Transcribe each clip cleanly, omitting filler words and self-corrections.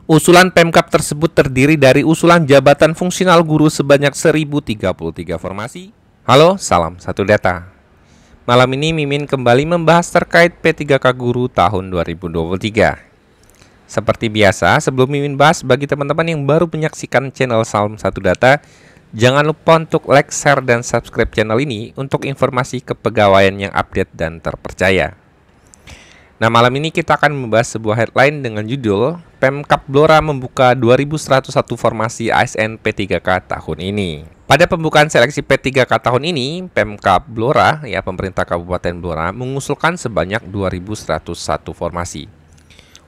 Usulan Pemkab tersebut terdiri dari usulan jabatan fungsional guru sebanyak 1033 formasi. Halo, salam satu data. Malam ini Mimin kembali membahas terkait P3K Guru tahun 2023. Seperti biasa, sebelum Mimin bahas, bagi teman-teman yang baru menyaksikan channel Salam Satu Data, jangan lupa untuk like, share, dan subscribe channel ini untuk informasi kepegawaian yang update dan terpercaya. Nah, malam ini kita akan membahas sebuah headline dengan judul Pemkab Blora membuka 2101 formasi ASN P3K tahun ini. Pada pembukaan seleksi P3K tahun ini, Pemkab Blora, pemerintah Kabupaten Blora, mengusulkan sebanyak 2101 formasi.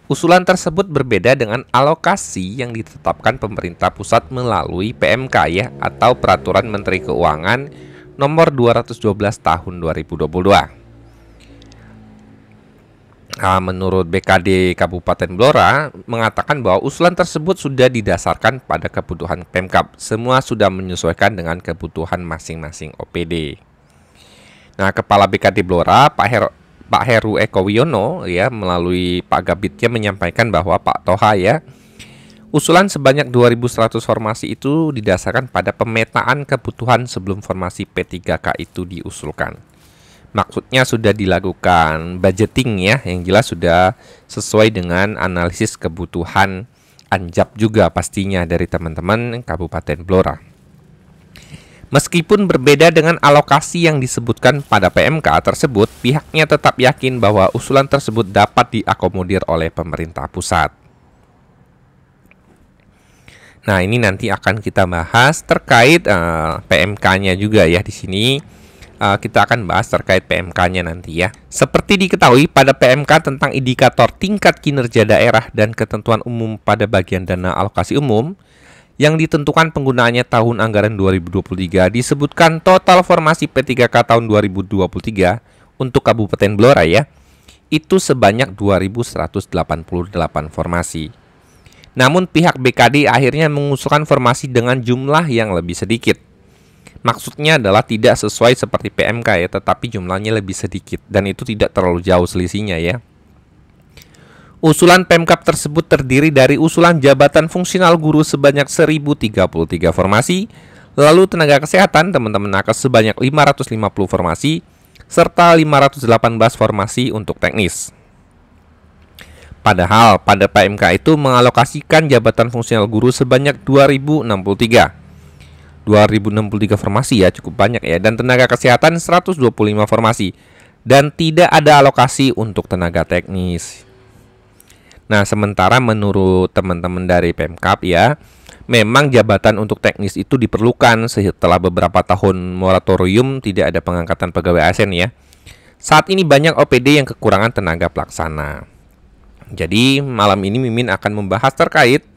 Usulan tersebut berbeda dengan alokasi yang ditetapkan pemerintah pusat melalui PMK atau Peraturan Menteri Keuangan Nomor 212 Tahun 2022. Menurut BKD Kabupaten Blora mengatakan bahwa usulan tersebut sudah didasarkan pada kebutuhan Pemkab. Semua sudah menyesuaikan dengan kebutuhan masing-masing OPD. Nah, Kepala BKD Blora Pak Heru Eko Wiono melalui Pak Gabitnya menyampaikan bahwa Pak Toha usulan sebanyak 2100 formasi itu didasarkan pada pemetaan kebutuhan sebelum formasi P3K itu diusulkan. Maksudnya sudah dilakukan budgeting yang jelas sudah sesuai dengan analisis kebutuhan ANJAP juga pastinya dari teman-teman Kabupaten Blora. Meskipun berbeda dengan alokasi yang disebutkan pada PMK tersebut, pihaknya tetap yakin bahwa usulan tersebut dapat diakomodir oleh pemerintah pusat. Nah, ini nanti akan kita bahas terkait PMK-nya juga di sini. Kita akan bahas terkait PMK-nya nanti Seperti diketahui pada PMK tentang indikator tingkat kinerja daerah dan ketentuan umum pada bagian dana alokasi umum yang ditentukan penggunaannya tahun anggaran 2023 disebutkan total formasi P3K tahun 2023 untuk Kabupaten Blora itu sebanyak 2188 formasi. Namun pihak BKD akhirnya mengusulkan formasi dengan jumlah yang lebih sedikit. Maksudnya adalah tidak sesuai seperti PMK tetapi jumlahnya lebih sedikit dan itu tidak terlalu jauh selisihnya Usulan Pemkab tersebut terdiri dari usulan jabatan fungsional guru sebanyak 1033 formasi, lalu tenaga kesehatan teman-teman nakes sebanyak 550 formasi, serta 518 formasi untuk teknis. Padahal pada PMK itu mengalokasikan jabatan fungsional guru sebanyak 2063 formasi cukup banyak dan tenaga kesehatan 125 formasi dan tidak ada alokasi untuk tenaga teknis. Nah, sementara menurut teman-teman dari Pemkab memang jabatan untuk teknis itu diperlukan setelah beberapa tahun moratorium tidak ada pengangkatan pegawai ASN Saat ini banyak OPD yang kekurangan tenaga pelaksana. Jadi malam ini Mimin akan membahas terkait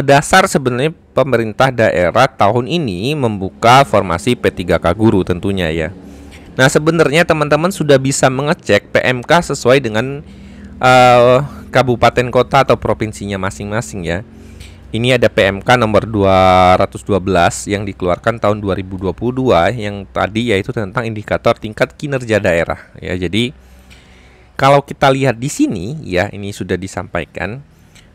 dasar sebenarnya pemerintah daerah tahun ini membuka formasi P3K guru tentunya Nah, sebenarnya teman-teman sudah bisa mengecek PMK sesuai dengan kabupaten kota atau provinsinya masing-masing Ini ada PMK nomor 212 yang dikeluarkan tahun 2022 yang tadi yaitu tentang indikator tingkat kinerja daerah Jadi kalau kita lihat di sini ini sudah disampaikan.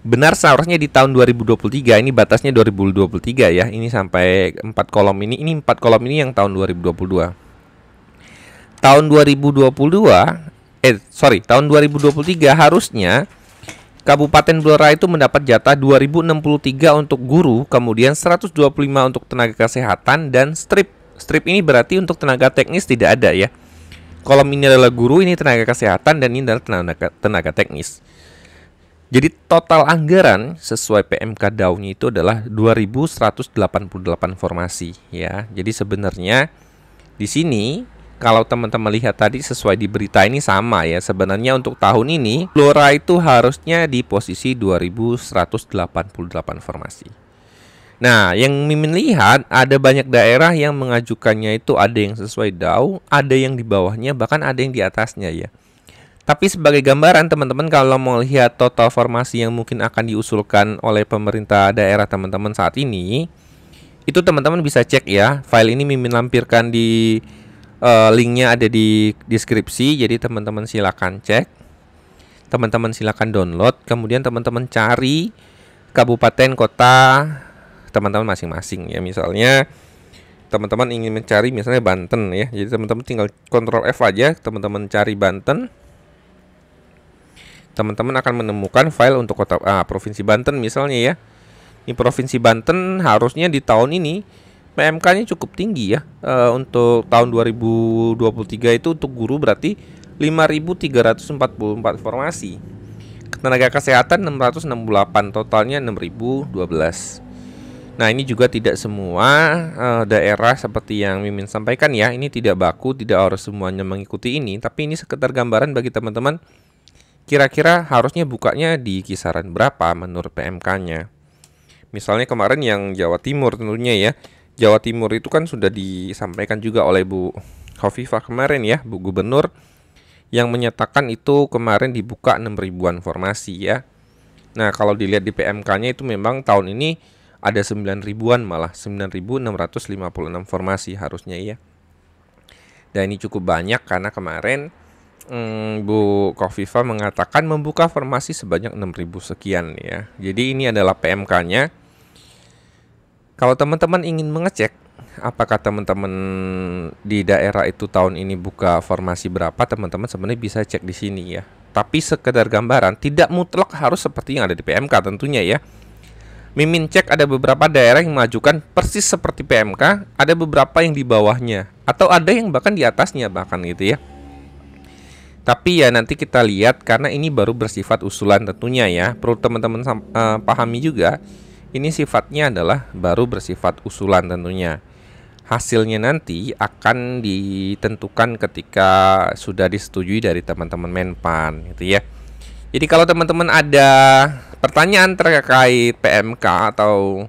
Benar seharusnya di tahun 2023, ini batasnya 2023 ini sampai 4 kolom ini 4 kolom ini yang tahun 2022. Tahun 2023 harusnya Kabupaten Blora itu mendapat jatah 2063 untuk guru, kemudian 125 untuk tenaga kesehatan dan strip. Strip ini berarti untuk tenaga teknis tidak ada Kolom ini adalah guru, ini tenaga kesehatan dan ini adalah tenaga teknis. Jadi total anggaran sesuai PMK DAU-nya itu adalah 2188 formasi Jadi sebenarnya di sini kalau teman-teman lihat tadi sesuai di berita ini sama Sebenarnya untuk tahun ini Blora itu harusnya di posisi 2188 formasi. Nah, yang Mimin lihat ada banyak daerah yang mengajukannya itu ada yang sesuai DAU, ada yang di bawahnya, bahkan ada yang di atasnya Tapi sebagai gambaran teman-teman kalau mau lihat total formasi yang mungkin akan diusulkan oleh pemerintah daerah teman-teman saat ini, itu teman-teman bisa cek File ini Mimin lampirkan di linknya ada di deskripsi, jadi teman-teman silakan cek. Teman-teman silakan download, kemudian teman-teman cari kabupaten kota teman-teman masing-masing ya. Misalnya teman-teman ingin mencari misalnya Banten ya. Jadi teman-teman tinggal Ctrl F aja, teman-teman cari Banten. Teman-teman akan menemukan file untuk kota Provinsi Banten misalnya ya. Di Provinsi Banten harusnya di tahun ini PMK-nya cukup tinggi ya. Untuk tahun 2023 itu untuk guru berarti 5.344 formasi. Tenaga kesehatan 668, totalnya 6.012. Nah, ini juga tidak semua daerah seperti yang Mimin sampaikan ya. Ini tidak baku, tidak harus semuanya mengikuti ini, tapi ini sekedar gambaran bagi teman-teman. Kira-kira harusnya bukanya di kisaran berapa menurut PMK-nya. Misalnya kemarin yang Jawa Timur tentunya ya. Jawa Timur itu kan sudah disampaikan juga oleh Bu Khofifah kemarin ya, Bu Gubernur, yang menyatakan itu kemarin dibuka 6.000-an formasi ya. Nah, kalau dilihat di PMK-nya itu memang tahun ini ada 9.000-an, malah 9.656 formasi harusnya ya. Dan ini cukup banyak karena kemarin Bu Khofifah mengatakan membuka formasi sebanyak 6.000 sekian ya. Jadi ini adalah PMK-nya. Kalau teman-teman ingin mengecek apakah teman-teman di daerah itu tahun ini buka formasi berapa, teman-teman sebenarnya bisa cek di sini ya. Tapi sekedar gambaran, tidak mutlak harus seperti yang ada di PMK tentunya ya. Mimin cek ada beberapa daerah yang mengajukan persis seperti PMK, ada beberapa yang di bawahnya, atau ada yang bahkan di atasnya bahkan gitu ya. Tapi ya nanti kita lihat karena ini baru bersifat usulan tentunya ya. Perlu teman-teman pahami juga, ini sifatnya adalah baru bersifat usulan tentunya. Hasilnya nanti akan ditentukan ketika sudah disetujui dari teman-teman Menpan gitu ya. Jadi kalau teman-teman ada pertanyaan terkait PMK atau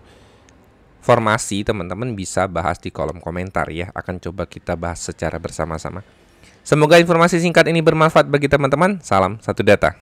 formasi, teman-teman bisa bahas di kolom komentar ya. Akan coba kita bahas secara bersama-sama. Semoga informasi singkat ini bermanfaat bagi teman-teman. Salam satu data.